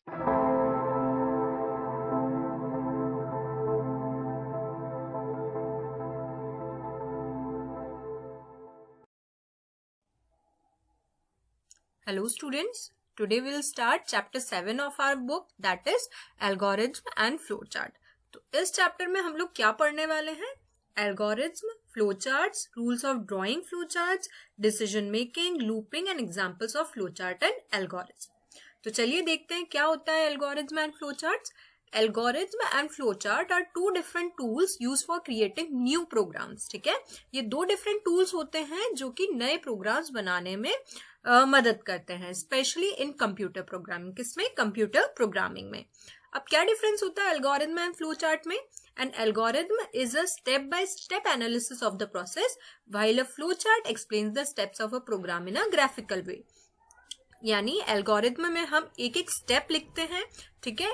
Hello students, today we will start chapter 7 of our book, that is algorithm and flowchart. तो इस chapter में हम लोग क्या पढ़ने वाले हैं? Algorithm, flowcharts, rules of drawing flowcharts, decision making, looping and examples of flowchart and algorithm. तो चलिए देखते हैं क्या होता है algorithm and flowcharts. Algorithm and flowchart are two different tools used for creating new programs. ठीक है, ये दो different tools होते हैं जो कि नए programs बनाने में मदद करते हैं, स्पेशली इन कंप्यूटर प्रोग्रामिंग. किसमें? कंप्यूटर प्रोग्रामिंग में. अब क्या डिफरेंस होता है एल्गोरिथम एंड फ्लो चार्ट में? An algorithm is a step by step analysis of the process, while a flow chart explains the steps of a program in a graphical way. यानी algorithm में हम एक एक step लिखते हैं, ठीक है,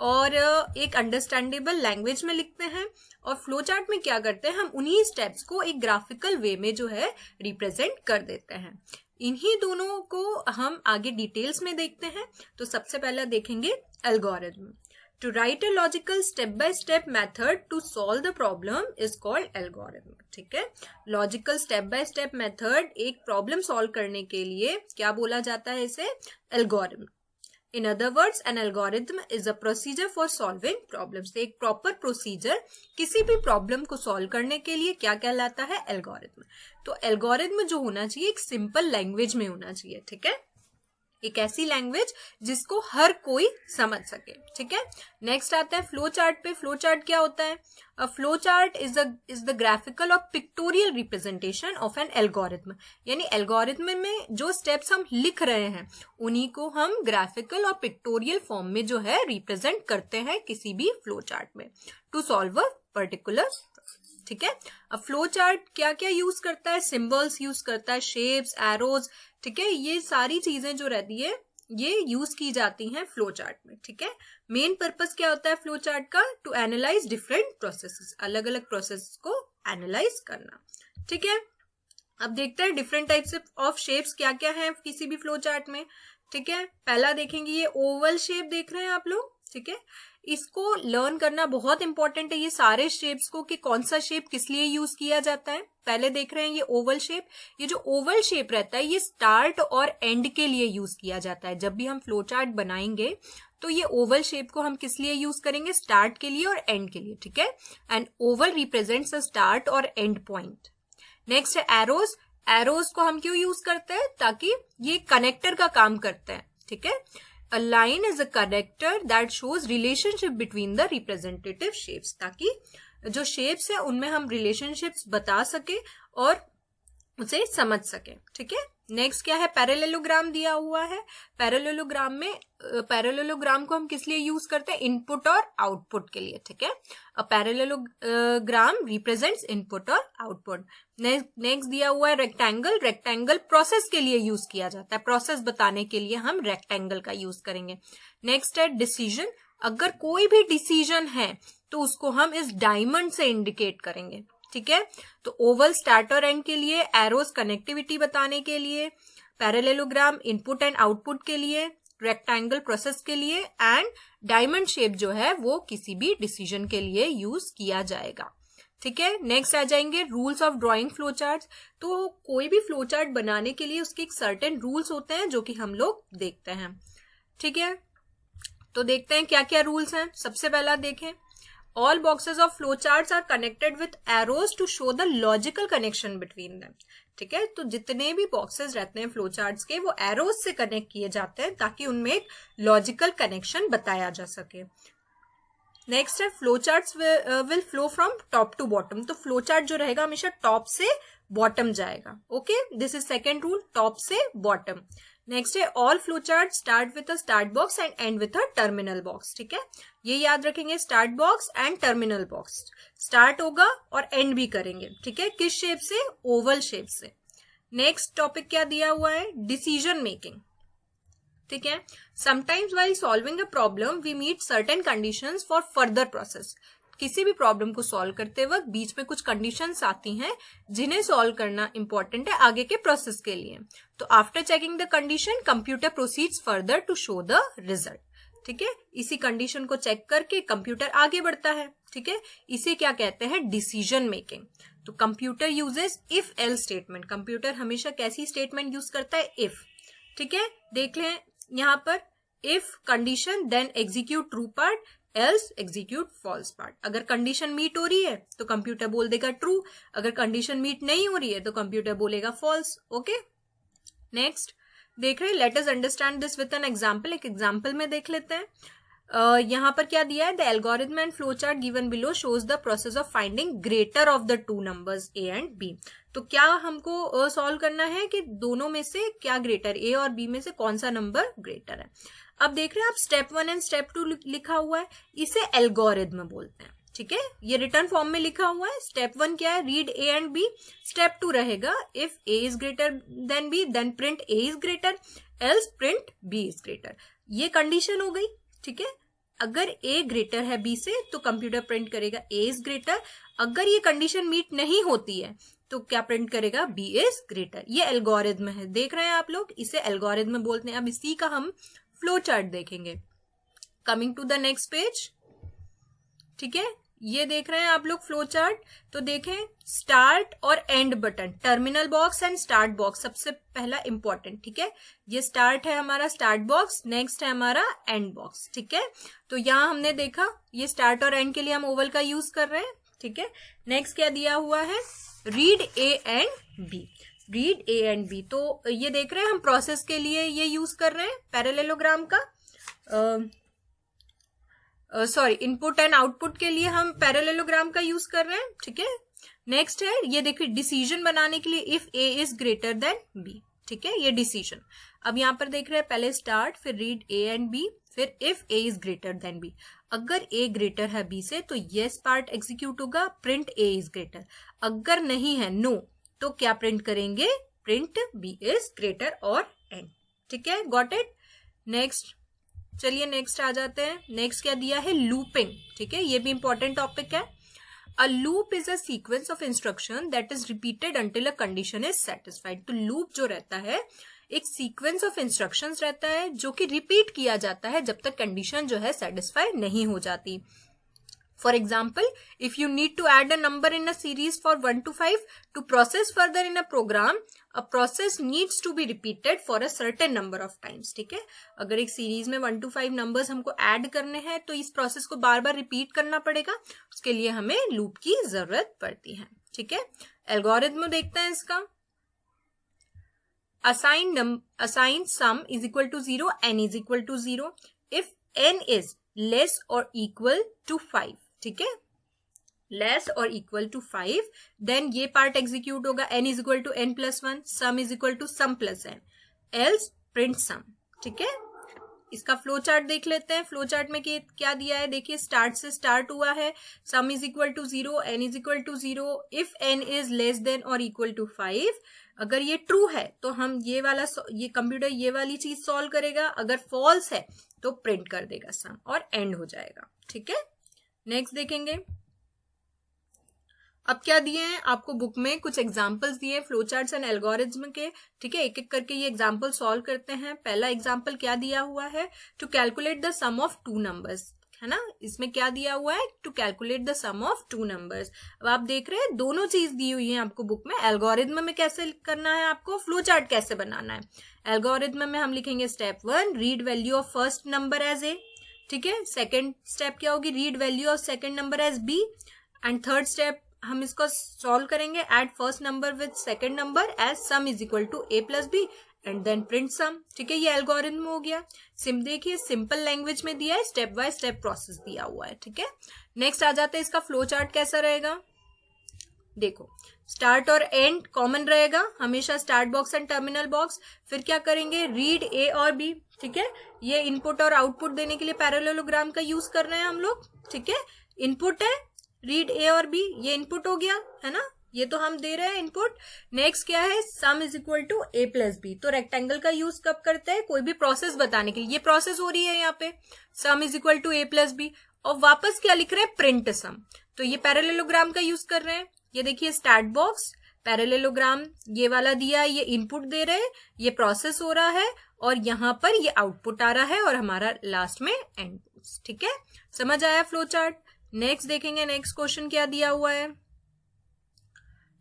और एक अंडरस्टैंडेबल लैंग्वेज में लिखते हैं. और फ्लो चार्ट में क्या करते हैं, हम उन्हीं स्टेप्स को एक ग्राफिकल वे में जो है रिप्रेजेंट कर देते हैं. इन्हीं दोनों को हम आगे डिटेल्स में देखते हैं. तो सबसे पहला देखेंगे algorithm. To write a logical step by step method to solve the problem is called algorithm. ठीक है, logical step by step method एक प्रॉब्लम सॉल्व करने के लिए क्या बोला जाता है? इसे algorithm. In other words, an algorithm is a procedure for solving problems. एक प्रॉपर प्रोसीजर किसी भी प्रॉब्लम को सॉल्व करने के लिए क्या कहलाता है? एल्गोरिथम. तो एल्गोरिथम जो होना चाहिए एक सिंपल लैंग्वेज में होना चाहिए. ठीक है, एक ऐसी लैंग्वेज जिसको हर कोई समझ सके. ठीक है, नेक्स्ट आता है फ्लो चार्ट पे. फ्लो चार्ट क्या होता है? A flow chart is the graphical or pictorial representation of an algorithm. यानी एल्गोरिथम में जो स्टेप्स हम लिख रहे हैं उन्हीं को हम ग्राफिकल और पिक्टोरियल फॉर्म में जो है रिप्रेजेंट करते हैं किसी भी फ्लो चार्ट में टू सॉल्व अ पर्टिकुलर. ठीक है, अब फ्लो चार्ट क्या क्या यूज करता है? सिंबल्स यूज करता है, शेप्स, एरोज. ठीक है, ये सारी चीजें जो रहती है ये यूज की जाती हैं फ्लो चार्ट में. ठीक है, मेन पर्पस क्या होता है फ्लो चार्ट का? टू एनालाइज डिफरेंट प्रोसेसेस, अलग अलग प्रोसेस को एनालाइज करना. ठीक है, अब देखते हैं डिफरेंट टाइप्स ऑफ शेप्स क्या क्या है किसी भी फ्लो चार्ट में. ठीक है, पहला देखेंगे ये ओवल शेप देख रहे हैं आप लोग. ठीक है, इसको लर्न करना बहुत इंपॉर्टेंट है, ये सारे शेप्स को कि कौन सा शेप किस लिए यूज किया जाता है. पहले देख रहे हैं ये ओवल शेप. ये जो ओवल शेप रहता है ये स्टार्ट और एंड के लिए यूज किया जाता है. जब भी हम फ्लो चार्ट बनाएंगे तो ये ओवल शेप को हम किस लिए यूज करेंगे? स्टार्ट के लिए और एंड के लिए. ठीक है, and Oval represents a start और एंड पॉइंट. नेक्स्ट है एरोज. एरोज को हम क्यों यूज करते हैं? ताकि ये कनेक्टर का काम करते हैं. ठीक है, A line is a connector that shows relationship between the representative shapes. ताकि जो shapes है उनमें हम relationships बता सके और उसे समझ सके. ठीक है, नेक्स्ट क्या है? पैरेललोग्राम दिया हुआ है. पैरेललोग्राम में पैरेललोग्राम को हम किस लिए यूज करते हैं? इनपुट और आउटपुट के लिए. ठीक है, अ पैरेललोग्राम रिप्रेजेंट्स इनपुट और आउटपुट. नेक्स्ट दिया हुआ है रेक्टेंगल. रेक्टेंगल प्रोसेस के लिए यूज किया जाता है, प्रोसेस बताने के लिए हम रेक्टेंगल का यूज करेंगे. नेक्स्ट है डिसीजन. अगर कोई भी डिसीजन है तो उसको हम इस डायमंड से इंडिकेट करेंगे. ठीक है, तो ओवल स्टार्ट और एंड के लिए, एरोज कनेक्टिविटी बताने के लिए, पैरेललोग्राम इनपुट एंड आउटपुट के लिए, रेक्टेंगल प्रोसेस के लिए एंड डायमंड शेप जो है वो किसी भी डिसीजन के लिए यूज किया जाएगा. ठीक है, नेक्स्ट आ जाएंगे rules of drawing flow chart. तो कोई भी फ्लो चार्ट बनाने के लिए उसके एक सर्टेन रूल्स होते हैं जो कि हम लोग देखते हैं. ठीक है, तो देखते हैं क्या क्या रूल्स हैं. सबसे पहला देखें, all boxes of flowcharts are connected with arrows to show the logical connection between them. ठीक है, तो जितने भी बॉक्सेस रहते हैं फ्लोचार्ट्स के वो एरोज से कनेक्ट किए जाते हैं ताकि उनमें एक लॉजिकल कनेक्शन बताया जा सके. नेक्स्ट है flowcharts will flow from top to bottom. तो फ्लोचार्ट जो रहेगा हमेशा टॉप से बॉटम जाएगा. Okay, this is second rule, top से बॉटम. नेक्स्ट है all flowchart start with a start box and end with a terminal box. ठीक है, ये याद रखेंगे, start box and terminal box. Start होगा और एंड भी करेंगे. ठीक है, किस शेप से? ओवल शेप से. नेक्स्ट टॉपिक क्या दिया हुआ है? Decision making. ठीक है, sometimes while solving a problem we meet certain conditions for further process. किसी भी प्रॉब्लम को सॉल्व करते वक्त बीच में कुछ कंडीशंस आती हैं जिन्हें सॉल्व करना इंपॉर्टेंट है आगे के प्रोसेस के लिए. तो after checking the condition computer proceeds further to show the result. ठीक है, इसी कंडीशन को चेक करके कंप्यूटर आगे बढ़ता है। ठीक है, इसे क्या कहते हैं, डिसीजन मेकिंग। तो computer uses if else statement. Computer हमेशा कैसी स्टेटमेंट यूज करता है, इफ। ठीक है, देख लें यहाँ पर, if condition then execute true part, else execute false part. अगर कंडीशन मीट हो रही है तो कंप्यूटर बोल देगा ट्रू, अगर कंडीशन मीट नहीं हो रही है तो कंप्यूटर बोलेगा फॉल्स। ओके, नेक्स्ट देख रहे हैं, let us understand this with an example. एक एग्जांपल में देख लेते हैं। यहाँ पर क्या दिया है, the algorithm and flow chart given below shows the process of finding greater of the two numbers A and B. तो क्या हमको सॉल्व करना है कि दोनों में से क्या ग्रेटर, ए और बी में से कौन सा नंबर ग्रेटर है। अब देख रहे हैं आप, स्टेप 1 एंड स्टेप 2 लिखा हुआ है, इसे एल्गोरिथम बोलते हैं। ठीक है, ये रिटर्न फॉर्म में लिखा हुआ है। स्टेप 1 क्या है, read A and B. Step 2 रहेगा, if A is greater than B then print A is greater, else print B is greater. ये कंडीशन हो गई। ठीक है, अगर ए ग्रेटर है बी से तो कंप्यूटर प्रिंट करेगा ए इज ग्रेटर। अगर ये कंडीशन मीट नहीं होती है तो क्या प्रिंट करेगा, बी इज ग्रेटर। ये एल्गोरिथम है, देख रहे हैं आप लोग, इसे एल्गोरिथम बोलते हैं। अब इसी का हम फ्लो चार्ट देखेंगे। Coming to the next page. ठीक है, ये देख रहे हैं आप लोग फ्लो चार्ट। तो देखें, स्टार्ट और and button, terminal box and start box सबसे पहला इंपॉर्टेंट। ठीक है, ये स्टार्ट है हमारा स्टार्ट बॉक्स, नेक्स्ट है हमारा एंड बॉक्स। ठीक है, तो यहां हमने देखा ये स्टार्ट और एंड के लिए हम ओवल का यूज कर रहे हैं। ठीक है, नेक्स्ट क्या दिया हुआ है, read A and B. Read A and B, तो ये देख रहे हैं हम प्रोसेस के लिए ये यूज कर रहे हैं पैरेललोग्राम का। सॉरी, इनपुट एंड आउटपुट के लिए हम पैरेललोग्राम का यूज कर रहे हैं। ठीक है, नेक्स्ट है, ये देखिए डिसीजन बनाने के लिए if A is greater than B. ठीक है, ये डिसीजन। अब यहाँ पर देख रहे हैं, पहले स्टार्ट, फिर रीड ए एंड बी, फिर if A is greater than B. अगर ए ग्रेटर है बी से तो येस पार्ट एग्जीक्यूट होगा, प्रिंट ए इज ग्रेटर। अगर नहीं है, नो, तो क्या प्रिंट करेंगे, प्रिंट बी इज ग्रेटर और एंड। ठीक है, गॉट इट। नेक्स्ट, चलिए नेक्स्ट आ जाते हैं। नेक्स्ट क्या दिया है, लूपिंग। ठीक है, ये भी इंपॉर्टेंट टॉपिक है। A loop is a sequence of instruction that is repeated until a condition is satisfied. तो लूप जो रहता है, एक सीक्वेंस ऑफ इंस्ट्रक्शंस रहता है जो कि रिपीट किया जाता है जब तक कंडीशन जो है सेटिस्फाई नहीं हो जाती। For example, if you need to add a number in a series for 1 to 5 to process further in a program, a process needs to be repeated for a certain number of times. ठीक है, अगर एक series में 1 to 5 numbers हमको add करने हैं तो इस प्रोसेस को बार बार रिपीट करना पड़ेगा, उसके लिए हमें लूप की जरूरत पड़ती है। ठीक है, एल्गोरिथम देखते हैं इसका। assign sum is equal to 0, n is equal to 0 if n is less or equal to 5। ठीक है, less or equal to 5, then ये पार्ट एग्जीक्यूट होगा, n is equal to n plus 1, sum is equal to sum plus n, else print sum. ठीक है, इसका flow chart देख लेते हैं। फ्लो चार्ट में क्या दिया है, देखिए स्टार्ट से स्टार्ट हुआ है, sum is equal to 0, n is equal to 0 if n is less than और इक्वल टू 5। अगर ये ट्रू है तो हम ये वाला, ये कंप्यूटर ये वाली चीज सॉल्व करेगा, अगर फॉल्स है तो प्रिंट कर देगा सम और एंड हो जाएगा। ठीक है, नेक्स्ट देखेंगे। अब क्या दिए हैं आपको बुक में, कुछ एग्जांपल्स दिए फ्लो चार्ट्स एंड एल्गोरिथम के। ठीक है, एक एक करके ये एग्जांपल सॉल्व करते हैं। पहला एग्जांपल क्या दिया हुआ है, to calculate the sum of two numbers, है ना। इसमें क्या दिया हुआ है, to calculate the sum of two numbers. अब आप देख रहे हैं दोनों चीज दी हुई है आपको बुक में। एल्गोरिथम में कैसे करना है आपको, फ्लो चार्ट कैसे बनाना है। एल्गोरिथम में हम लिखेंगे step 1, read value of first number as A. ठीक है, सेकेंड स्टेप क्या होगी, read value of second number as B. And third step हम इसको सॉल्व करेंगे, add first number with second number as sum is equal to A plus B and then print sum. ठीक है, ये algorithm हो गया। देखिए सिंपल लैंग्वेज में दिया है, स्टेप बाय स्टेप प्रोसेस दिया हुआ है। ठीक है, नेक्स्ट आ जाते हैं, इसका फ्लो चार्ट कैसा रहेगा। देखो, स्टार्ट और एंड कॉमन रहेगा हमेशा, start box and terminal box. फिर क्या करेंगे, रीड ए और बी। ठीक है, ये इनपुट और आउटपुट देने के लिए पैरेललोग्राम का यूज कर रहे हैं हम लोग। ठीक है, इनपुट है रीड ए और बी, ये इनपुट हो गया है ना, ये तो हम दे रहे हैं इनपुट। नेक्स्ट क्या है, sum is equal to A plus B. तो रेक्टेंगल का यूज कब करते हैं, कोई भी प्रोसेस बताने के लिए। ये प्रोसेस हो रही है यहाँ पे, sum is equal to A plus B, और वापस क्या लिख रहे हैं, प्रिंट सम। तो ये पैरेललोग्राम का यूज कर रहे हैं। ये देखिए स्टार्ट बॉक्स, पैरेललोग्राम ये वाला दिया है, ये इनपुट दे रहे हैं, ये प्रोसेस हो रहा है, और यहाँ पर ये आउटपुट आ रहा है और हमारा लास्ट में एंड। ठीक है, समझ आया फ्लो चार्ट। नेक्स्ट देखेंगे, नेक्स्ट क्वेश्चन क्या दिया हुआ है।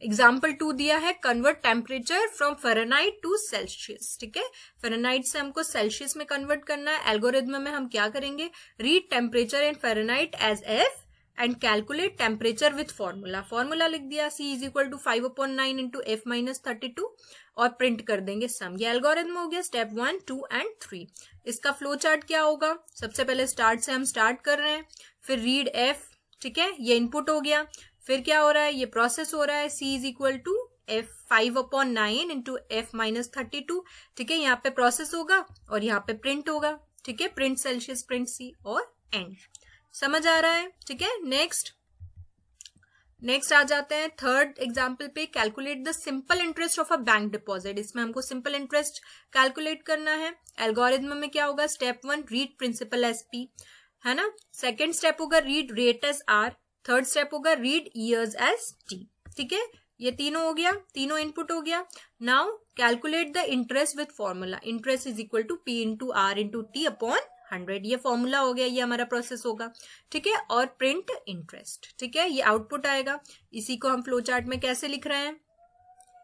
एग्जाम्पल 2 दिया है, convert temperature from Fahrenheit to Celsius. ठीक है, फ़ारेनहाइट से हमको सेल्सियस में कन्वर्ट करना है। एल्गोरिथम में हम क्या करेंगे, read temperature in Fahrenheit as F and calculate temperature with formula. Formula लिख दिया, C is equal to 5/9 into F minus 32 और प्रिंट कर देंगे सम। ये एल्गोरिथम हो गया स्टेप 1, 2 एंड 3। इसका फ्लो चार्ट क्या होगा, सबसे पहले स्टार्ट से हम स्टार्ट कर रहे हैं, फिर रीड F, ठीक है, ये इनपुट हो गया। फिर क्या हो रहा है, ये प्रोसेस हो रहा है, C is equal to F 5/9 into F minus 32। ठीक है, यहाँ पे प्रोसेस होगा और यहाँ पे प्रिंट होगा। ठीक है, प्रिंट सेल्सियस, प्रिंट C और एंड। समझ आ रहा है। ठीक है, नेक्स्ट आ जाते हैं थर्ड एग्जाम्पल पे, calculate the simple interest of a bank deposit. इसमें हमको सिंपल इंटरेस्ट कैलकुलेट करना है। एल्गोरिथम में क्या होगा, step 1 read principal as P, है ना। सेकेंड स्टेप होगा read rate as R। Third step होगा रीड ईयर्स एज T। ठीक है, ये तीनों हो गया, तीनों इनपुट हो गया। Now calculate the interest with formula. Interest is equal to P into R into T upon 100। ये फॉर्मूला हो गया, ये हमारा प्रोसेस होगा। ठीक है, और प्रिंट इंटरेस्ट। ठीक है, ये आउटपुट आएगा। इसी को हम फ्लो चार्ट में कैसे लिख रहे हैं,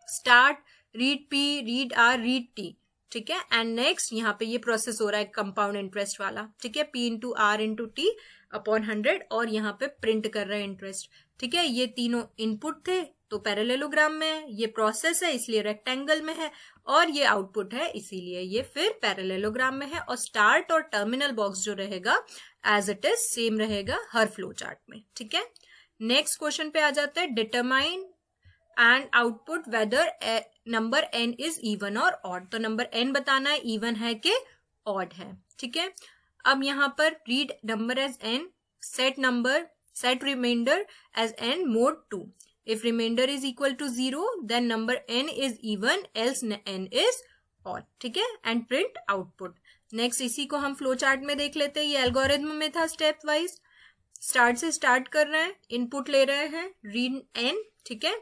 start read P, read R, read T। ठीक है, एंड नेक्स्ट यहाँ पे ये प्रोसेस हो रहा है कंपाउंड इंटरेस्ट वाला। ठीक है, P into R into T upon 100 और यहाँ पे प्रिंट कर रहे हैं इंटरेस्ट। ठीक है, ये तीनों इनपुट थे तो पैरेललोग्राम में है, ये प्रोसेस है इसलिए रेक्टेंगल में है, और ये आउटपुट है इसीलिए ये फिर पैरेललोग्राम में है। और स्टार्ट और टर्मिनल बॉक्स जो रहेगा एज इट इज सेम रहेगा हर फ्लो चार्ट में। ठीक है, नेक्स्ट क्वेश्चन पे आ जाते हैं, determine and output whether number n is even और ऑड। तो नंबर n बताना है इवन है कि ऑड है। ठीक है, अब यहाँ पर read number as n, set remainder as n mod 2. If remainder is equal to 0, then number n is even, else n is odd. ठीक है, and print output. नेक्स्ट इसी को हम फ्लो चार्ट में देख लेते हैं। ये एल्गोरिथम में था स्टेप वाइज। स्टार्ट से स्टार्ट कर रहे हैं, इनपुट ले रहे हैं, रीड n, ठीक है,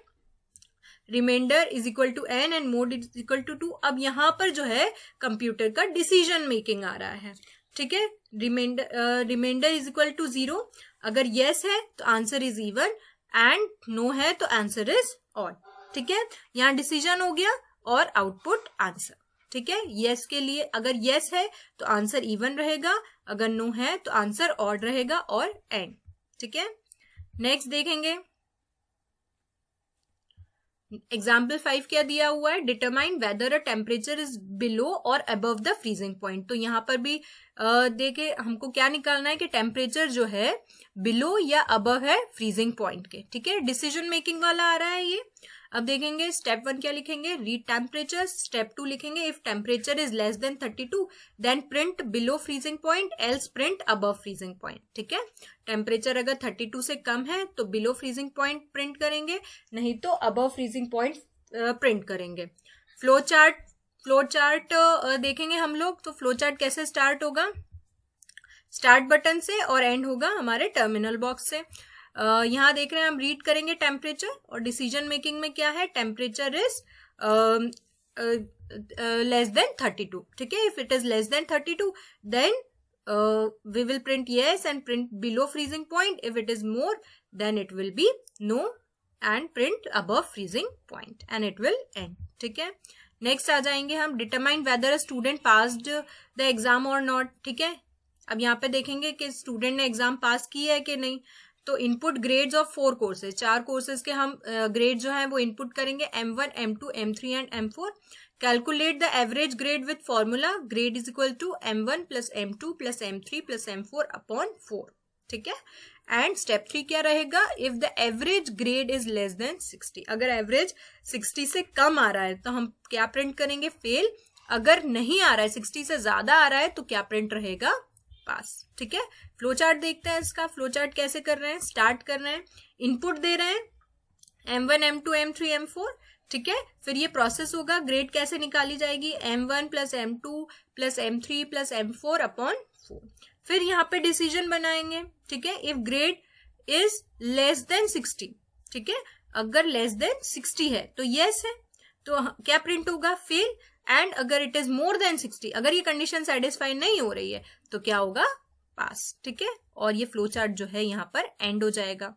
remainder is equal to n and mod is equal to 2। अब यहाँ पर जो है कंप्यूटर का डिसीजन मेकिंग आ रहा है। ठीक है, रिमाइंडर इज इक्वल टू 0, अगर yes है तो answer is even and no है तो आंसर इज ऑड। ठीक है, यहाँ डिसीजन हो गया और आउटपुट आंसर। ठीक है, yes के लिए अगर yes है तो आंसर इवन रहेगा, अगर नो है तो आंसर ऑड रहेगा और एंड। ठीक है, नेक्स्ट देखेंगे एग्जाम्पल 5 क्या दिया हुआ है, determine whether a temperature is below और अबव द फ्रीजिंग पॉइंट। तो यहाँ पर भी देखे हमको क्या निकालना है कि टेम्परेचर जो है बिलो या अबव है फ्रीजिंग पॉइंट के। ठीक है, डिसीजन मेकिंग वाला आ रहा है ये। अब देखेंगे स्टेप 1 क्या लिखेंगे, रीड टेम्परेचर। स्टेप 2 लिखेंगे if temperature is less than 32 then print below freezing point, else print above freezing point. ठीक है, टेम्परेचर अगर 32 से कम है तो बिलो फ्रीजिंग पॉइंट प्रिंट करेंगे, नहीं तो अबव फ्रीजिंग पॉइंट प्रिंट करेंगे। फ्लो चार्ट देखेंगे हम लोग। तो फ्लो चार्ट कैसे स्टार्ट होगा, स्टार्ट बटन से और एंड होगा हमारे टर्मिनल बॉक्स से। यहाँ देख रहे हैं हम रीड करेंगे टेम्परेचर और डिसीजन मेकिंग में क्या है, टेम्परेचर इज लेस देन 32। ठीक है, if it is less than 32 then we will print yes and print below freezing point. If it is more then it will be no and print above freezing point and it will end. ठीक है, next आ जाएंगे हम, determine whether a student passed the exam और not. ठीक है, अब यहाँ पे देखेंगे कि स्टूडेंट ने एग्जाम पास किया है कि नहीं। तो input grades of 4 courses, 4 courses के हम ग्रेड जो है वो इनपुट करेंगे, M1, M2, M3 and M4। Calculate the average grade with formula, grade is equal to M1 plus M2 plus M3 plus M4 upon 4। ठीक है, एंड स्टेप 3 क्या रहेगा, if the average grade is less than 60। अगर average 60 से कम आ रहा है तो हम क्या प्रिंट करेंगे, फेल। अगर नहीं आ रहा है, 60 से ज्यादा आ रहा है तो क्या प्रिंट रहेगा, पास। ठीक है, फ्लो चार्ट देखते हैं इसका। फ्लो चार्ट कैसे कर रहे हैं, स्टार्ट कर रहे हैं, इनपुट दे रहे हैं M1, M2, M3, M4। ठीक है, फिर ये प्रोसेस होगा, ग्रेड कैसे निकाली जाएगी, M1 plus M2 plus M3 plus M4 upon 4। फिर यहाँ पे डिसीजन बनाएंगे। ठीक है, if grade is less than 60। ठीक है, अगर लेस देन 60 है तो यस है, तो क्या प्रिंट होगा, फेल। एंड अगर इट इज मोर देन 60, अगर ये कंडीशन सेटिस्फाई नहीं हो रही है तो क्या होगा, पास। ठीक है, और ये फ्लो चार्ट जो है यहाँ पर एंड हो जाएगा।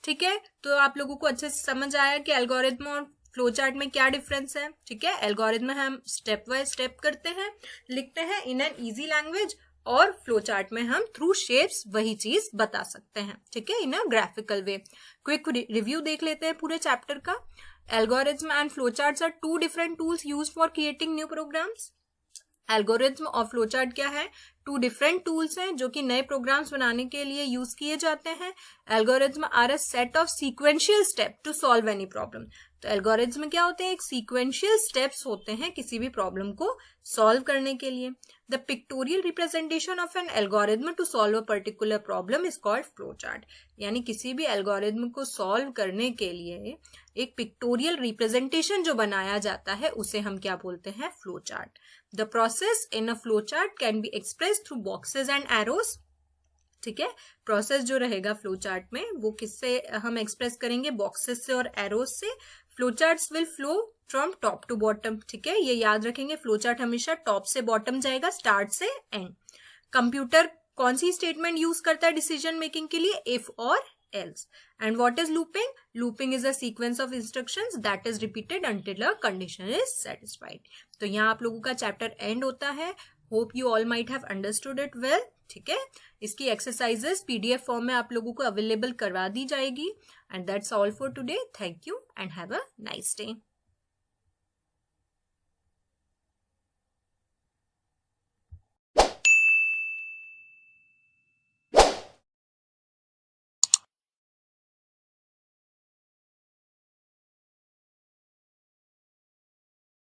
ठीक है, तो आप लोगों को अच्छे से समझ आया कि एल्गोरिथम और फ्लो चार्ट में क्या डिफरेंस है। ठीक है, एल्गोरिथम में हम स्टेप बाय स्टेप करते हैं, लिखते हैं इन एन इजी लैंग्वेज, और फ्लो चार्ट में हम थ्रू शेप्स वही चीज बता सकते हैं। ठीक है, in a graphical way. Quick review देख लेते हैं पूरे चैप्टर का। Algorithm and flow charts are two different tools used for creating new programs. Algorithm और फ्लो चार्ट क्या है, टू डिफरेंट टूल्स हैं जो कि नए प्रोग्राम्स बनाने के लिए यूज किए जाते हैं। Algorithm are a set of sequential step to solve any problem. तो एल्गोरिथम में क्या होते हैं, एक सीक्वेंशियल स्टेप्स होते हैं किसी भी प्रॉब्लम को सॉल्व करने के लिए। The pictorial representation of an algorithm to solve a particular problem is called flow chart. यानी किसी भी एल्गोरिथम को सॉल्व करने के लिए एक पिक्टोरियल रिप्रेजेंटेशन जो बनाया जाता है उसे हम क्या बोलते हैं, flow chart. The process in a flow chart can be express through boxes and arrows. ठीक है, प्रोसेस जो रहेगा फ्लो चार्ट में वो किससे हम एक्सप्रेस करेंगे, बॉक्सेस से और एरोस से। Flow charts will flow from top to bottom. ठीक है, ये याद रखेंगे, फ्लो चार्ट हमेशा टॉप से बॉटम जाएगा, स्टार्ट से एंड। कंप्यूटर कौन सी स्टेटमेंट यूज करता है डिसीजन मेकिंग के लिए, इफ और else. And what is looping? Looping is a sequence of instructions that is repeated until a condition is satisfied. तो यहाँ आप लोगों का चैप्टर एंड होता है। Hope you all might have understood it well. ठीक है, इसकी एक्सरसाइजेस पीडीएफ फॉर्म में आप लोगों को अवेलेबल करवा दी जाएगी। And that's all for today. Thank you and have a nice day.